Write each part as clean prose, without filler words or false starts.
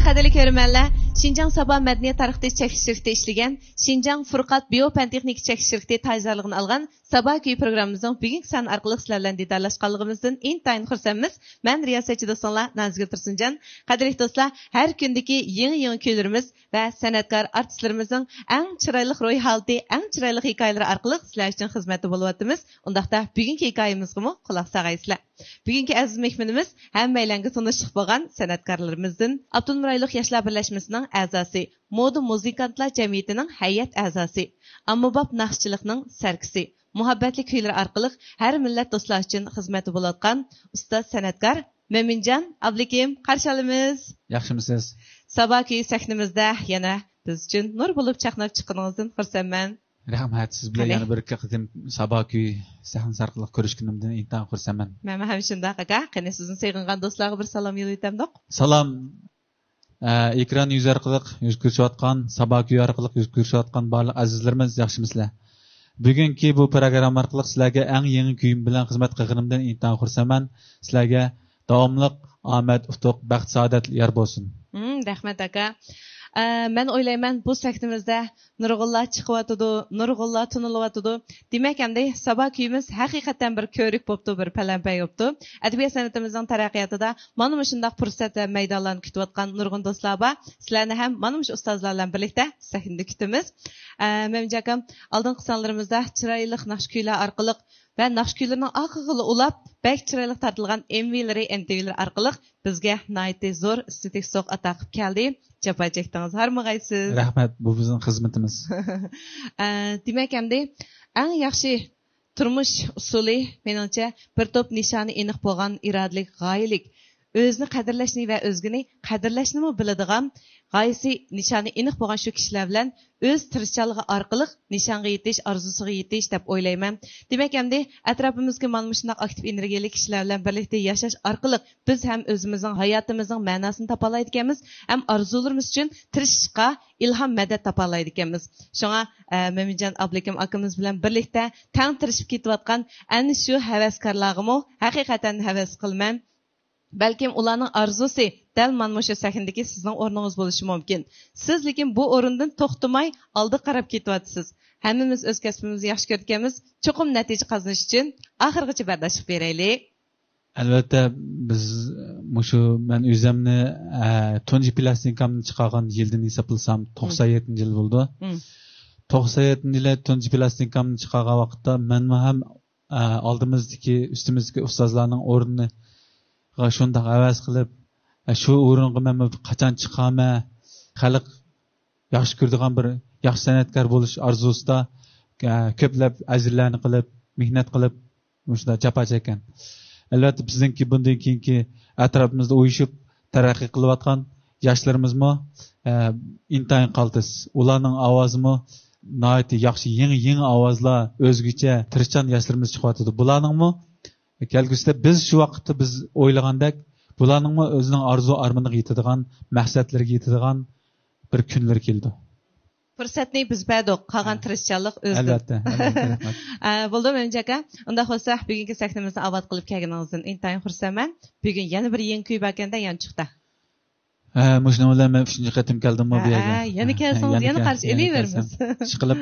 Qadrli ko'rmanlar, Şinjan Sabah Madaniyat tarixi chekish shirkati ishlagan Şinjan Furqat Biofan-texnika chekish shirkati tayyorligini olgan Sabah kuyi programmamizning bugungi san orqali sizlar bilan diydorlashganligimizdan intayin xursandmiz. Men riyosatchi do'stlar Nazgul Tursunjon. Qadrli do'stlar, har kundagi yangi kuylarimiz va san'atkor artistlarimizning eng chiroyli ro'y holati, eng chiroyli hikoyalar orqali sizlar uchun xizmatda bo'lyapmiz. Undaqda bugungi hikoyamizga quloq solgaysizlar. Bugungi aziz mehmonimiz hammalarga tanishib bo'lgan san'atkorlarimizdan Abdul Murayliq Yoshlar birlashmasining a'zosi, Moda muzikantlar jamiyatining hay'at a'zosi, Ammabop naqshchilikning sarkisi, muhabbatli kuylar orqali har millat do'stlar uchun xizmatda bo'layotgan ustoz san'atkor Mo'minjon Abdukim qarshi olamiz. Yaxshimisiz? Sabah kuyi sahnamizda yana biz uchun nur bo'lib chaqnab chiqqaningizdan xursandman. Rahmat, siz bilan yana bir qatim Sabah kuyi sahnasi orqali ko'rishganimdan intayin xursandman. Men ham shunday aka, qani sizni sevgan do'stlarga bir salom yo'laytamdiq. Salom. Ekran yuz orqali yuz ko'rsatayotgan, Sabah kuyi orqali yuz ko'rsatayotgan barliq azizlarimiz, yaxshimisizlar? Bugungi bu program orqali sizlarga eng yangi kuyim bilan xizmat qilganimdan intayin xursandman. Sizlarga davomli omad, utuq, baxt, saodat yor bo'lsin. Rahmat aka. Men o'ylayman bu sahnamizda nurg'unlar chiqyapti, nurg'unlar tunilyapti. Demak, endi Sabah kuyimiz haqiqatan bir ko'rik bo'pti, bir palampay bo'pti. Adabiyot san'atimizning taraqqiyotida mana shunday fursat va maydonlarni kutayotgan nurg'un do'stlar bor. Sizlarni ham mana shu ustozlar bilan birlikda sahnada kutamiz. Mo'minjon, oldingi sonlarimizda chiroyli naqsh kuylar orqali va naqsh kuylarning oxirida ulab, bak chiroyli tortilgan MV-lari, NTV-lar orqali bizga nihoyatda zo'r estetik so'q ato qilib keldi. Japa chekdingiz, harmag'aysiz. Rahmat, bu bizning xizmatimiz. Demak, endi eng yaxshi turmush usuli meningcha bir to'p nishoni aniq bo'lgan irodalik, g'oyalik, o'zini qadrlashni va o'zgini qadrlashni biladigan, g'oyasi nishoni aniq bo'lgan shu kishilar bilan o'z tirishchanligi orqali nishonga yetish, orzusiga yetish deb o'ylayman. Demak, endi atrofimizga mana shunday aktiv energiyali kishilar bilan birlikda yashash orqali biz ham o'zimizning hayotimizning ma'nosini topa oladiganmiz, ham orzularimiz uchun tirishishga ilhom madad topa oladiganmiz. Shunga Mo'minjon Abdukim akamiz bilan birlikda tang tirishib ketayotgan ana shu havaskorlarga haqiqatan havas qilman. Balkim ularning arzusi dal mana shu sahnadagi sizning o'rningiz bo'lishi mumkin. Siz lekin bu o'rindan to'xtamay oldi qarab ketyapsiz. Hammamiz o'z kasbimizni yaxshi ko'rganmiz, cho'qim natija qozonish uchun oxirgacha bardoshlik beraylik. Albatta, biz men o'zimni tunji plastinkamni chiqargan yildan hisoblasam 97-yil bo'ldi. 97-yilda tunji plastinkamni chiqargan vaqtda men ham oldimizdagi, ustimizdagi ustozlarning o'rnini shunday havas qilib, shu o'ringa men qachon chiqaman, xalq yaxshi ko'radigan bir yaxshi san'atkor bo'lish orzusida ko'plab ajrlarni qilib, mehnat qilib, shunday japa chekkan. Albatta, bizningki bundan keyingi atrofimizda o'yishib taraqqiy qilayotgan yoshlarimiz-mo intayin qaltis. Ularning ovozimi nihoyatda yaxshi, yangi ovozlar, o'zgacha tirishchan yoshlarimiz chiqyapti. Bularningmi kelgusida biz shu vaqtda biz o'ylagandek bularningmi o'zining orzu armoniga yetadigan, maqsadlariga yetadigan bir kunlar keldi. Fursatni biz berdik, qolgan tirishchanlik o'zida. Albatta. Bo'ldi Mo'minjon aka. Unda bo'lsa, bugungi sahnamizni obod qilib kelganingizdan intayin xursandman. Bugun yana bir yangi kuy bo'lganda yanchiqda. Mushna bilan men 3-chi qatim keldim-mi bu yerga. Yana kelsangiz, yana qarshi elayveramiz. Chiqilib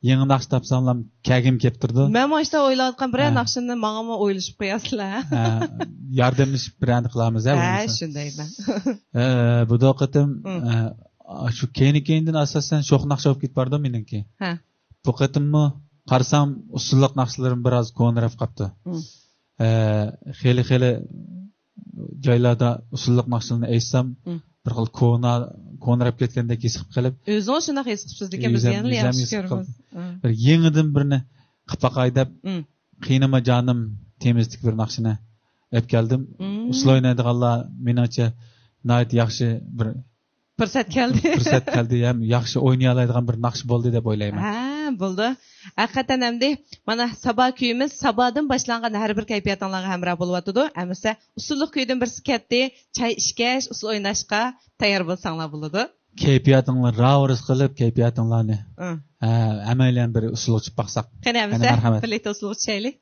yangi naqsh topsam kagim kelib turdi. Men mana o'ylayotgan bir naqshni menga o'ylashib qo'yasizlar. Yordamlashib brand qilamiz ha. Shundayman. Bu doqatim shu keyindan asosan sho'x naqsh olib ketib bordim meniki. Bu qatimmi qarsam usulliq naqshlarim biroz ko'nrab qopti. Xeli joylarda usulliq naqshlarni aytsam bir xil ko'nrab ketgandek his qilib qolib. O'zing shunaqa his qilibsiz lekin biz yana yaxshi ko'ramiz. Bir yangidan birini qilib qaydab, qiynama jonim temizlik bir naqshini olib keldim. Usul o'ynaydiganlar meningcha nihoyat yaxshi bir fursat keldi. Ham yaxshi o'ynay oladigan bir naqsh bo'ldi deb o'ylayman. Bo'ldi. Haqiqatan hamda mana Sabah kuyimiz Sabahdan boshlangan har bir kayfiyatingizga hamroh bo'lyapti. Amisa usullik kuydan birisi ketdi, chay ishkash, usul o'ynashga tayyor bo'lsanglar bo'ladi. Kayfiyatinglar ravris qilib, kayfiyatinglarni amalan bir usulga chiqib baqsaq. Qani amisa, birlikda usulga chiqaylik.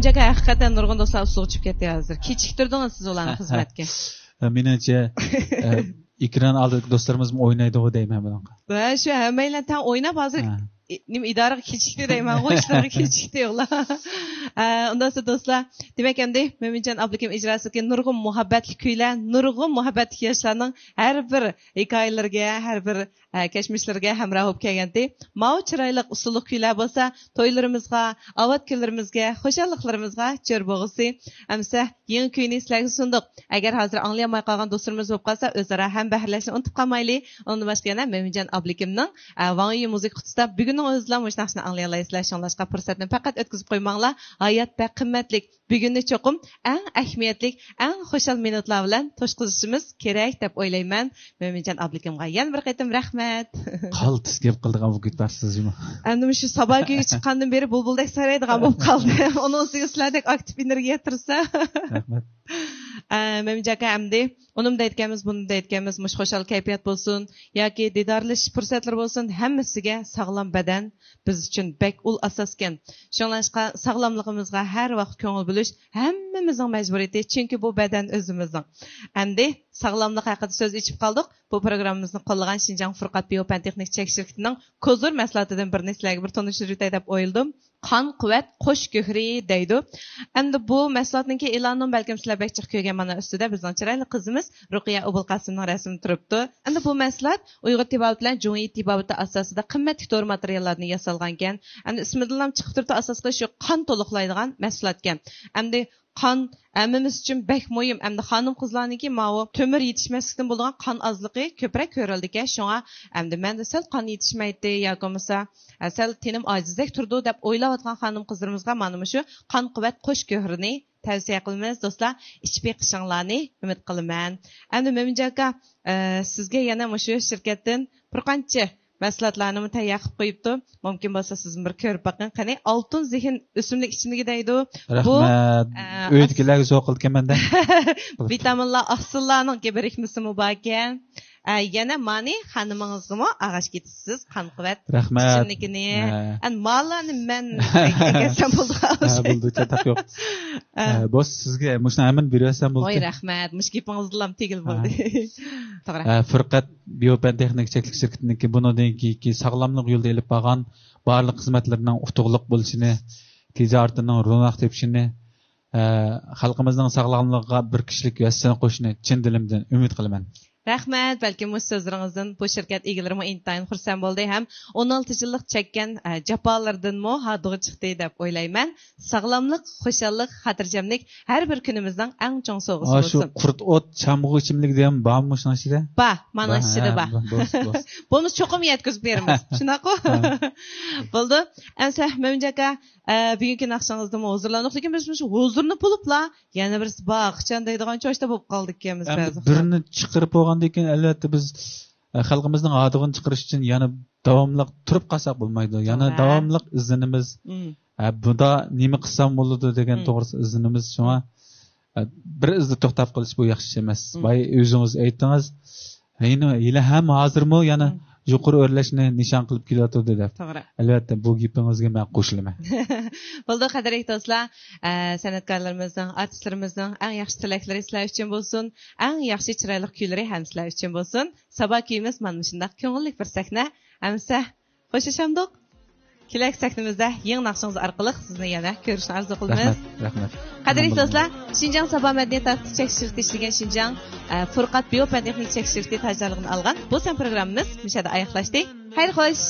Memjaga haqiqatan nurg'un do'stlar usuq chiqib ketdi hozir. Kechiktirdingiz siz ularni xizmatga. Menimcha ekran oldidagi do'stlarimiz o'ynaydi deyman bunaqa. Va shu hammalar tan o'ynab hozir nima idoraga kechikdi deyman, ishlarga kechikdi yo'qlar. Undan so'ng do'stlar, demak endi Mo'minjon Abdukim ijrosidagi nurg'un muhabbatli kuylar, nurg'un muhabbatli yoshlarning har bir hikoyalariga, har bir kashmishlarga hamroh bo'lib kelgandi. Mau chiroyli usulli kuylar bo'lsa, to'ylarimizga, avod kunlarimizga, xushalliqlarimizga jo'r bo'g'isi. Amsa yangi kuyni sizlarga sundiq. Agar hozir anglayolmay qolgan do'stlarimiz bo'lib qolsa, o'zaro ham bahrlashni unutib qolmaylik. Undan boshqa yana Mo'minjon Abdukimning Vangi muzik qutisida bugunning o'zida mush narsani anglay olasizlar. Shunlashqa fursatni faqat o'tkazib qo'ymanglar. Hayot va qimmatlik bugunni cho'qim eng ahamiyatli, eng xushal minutlar bilan to'shqizishimiz kerak deb o'ylayman. Mo'minjon Abdukimga yana bir qaytam rahmat. Qaltis gap qildigan bu ketbarsizmi? Endi shu saboqqa chiqqandan beri bulbuldek saraydigan bo'lib qoldi. Uni o'ziga sizlardek aktiv energiya tirsa. Rahmat. Mo'minjon amdi unimda aytganimiz, bunda aytganimiz mush xushal kayfiyat bo'lsin yoki didorlashish fursatlari bo'lsin, hammasiga sog'lom badan biz uchun bek ul asoskan. Shunlashqa sog'lomligimizga har vaqt ko'ngil bo'lish hammamizning majburiyati, chunki bu badan o'zimizning. Endi sog'lomlik haqida so'z ichib qoldik. Bu programmamizni qo'llagan Xinjiang Furqat Bioplan Texnik Chek shirkatining Kozur mahsulotidan birini sizlarga bir tanishtirib o'tay deb o'yladim. Qon quvvat qo'sh ko'hri deydi. Endi bu mahsulotning e'lonini balkim sizlar bekchiq ko'rgan mana ustida bizning chiroyli qizimiz Ruqiya Ubulqasimning rasmi turibdi. Endi bu mahsulot Uyg'ur tibobati bilan Jungi tibobati asosida qimmatli to'r materiallarni yasalgan ekan. Endi ismidan ham chiqib turibdi, asosida shu qon to'liqlaydigan mahsulot ekan. Endi qon hammamiz uchun bek muhim. Endi xonim qizlarniki ma'vo temir yetishmaslikdan bo'lgan qon ozligi ko'proq ko'rildi ekan. Shunga endi menda sal qon yetishmaydi yoki bo'lmasa sal tenim ojizdek turdi deb o'ylayotgan xonim qizlarimizga mana shu qon quvvat qo'sh ko'hrini tavsiya qilamiz do'stlar. Ichib yiqishinglarni umid qilaman. Endi Mo'minjon aka, sizga yana shu shirkatdan bir qancha mahsulotlarni tayyor qilib qo'yibdi. Mumkin bo'lsa siz bir ko'rib boqing. Qani oltin zehn o'simlik ichimligi deydi. Bu uydagilarga zo'r qilganman-da. Vitaminlar, oqsillarning birikmasi mubokan. Yana mani xonimingizga ag'ash ketisiz qon quvvat ichimligini. An mallarni men egasam bo'ldi. Bo'ldi, chataq yo'q. Bosh sizga mushni amin beryapsam bo'ldi. Voy rahmat, mushkipingizni ham tegil bo'ldi. To'g'ri. Furqat Bioplan Texnik Chek shirkatiniki bundan keyingi sog'lomlik yo'lida olib borgan barliq xizmatlarning utuqliq bo'lishini, tijoratining ro'naq tepishini, xalqimizning sog'lomligiga bir kishilik vassani qo'shishini chin dilimdan umid qilaman. Rahmat, balki bu so'zlaringizdan bu shirkat egalari intayin xursand bo'ldi ham 16 yillik chekkan jafolardan mo hadiga chiqdi deb o'ylayman. Sog'lomlik, xushallik, xotirjamlik har bir kunimizning eng chong sovg'asi bo'lsin. Shu qurt o't, chamg'u ichimlik degan bormi shuna ichida? Ba, mana ichida ba. Buni cho'qim yetkazib beramiz. Shunaqa. Bo'ldi. Amsa Mo'minjon aka, bugungi naqshingizda hozirlanib, lekin biz shu hozirni bo'libla, yana birisi baqchan deydigan cho'shda bo'lib qoldik ekanmiz ba'zi. Birini chiqirib bo'lgandan keyin albatta biz xalqimizning odig'ini chiqarish uchun yana davomli turib qolsak bo'lmaydi. Yana davomli izlanimiz. Bunda nima qilsam bo'ladi degan to'g'risi izlanimiz. Shunga bir izda to'xtab qolish bu yaxshi emas. Boy o'zingiz aytdingiz. Yine ham hozirmi yana yuqori o'rlashni nishon qilib kelyotdi deb. To'g'ri. Albatta bu gapingizga men qo'shilaman. Bo'ldi, qadrli do'stlar, san'atkorlarimizning, artistlarimizning eng yaxshi tilaklari sizlar uchun bo'lsin, eng yaxshi chiroyli kuylari ham sizlar uchun bo'lsin. Sabah kuyimiz mana shunday ko'ngilli bir sahna. Hamsa xo'shlashamdik. Kelak sahnamizda yangi naqshingiz orqali sizni yana ko'rishni orzu qilamiz. Rahmat. Qadrli do'stlar, Xinjiang Sabah madaniyat chek shirkati ishlagan Xinjiang Furqat Bioplan Texnik Chek shirkati tajribalarini olgan bu san programmamiz mishada oyoqlashdi. Xayr xo'sh.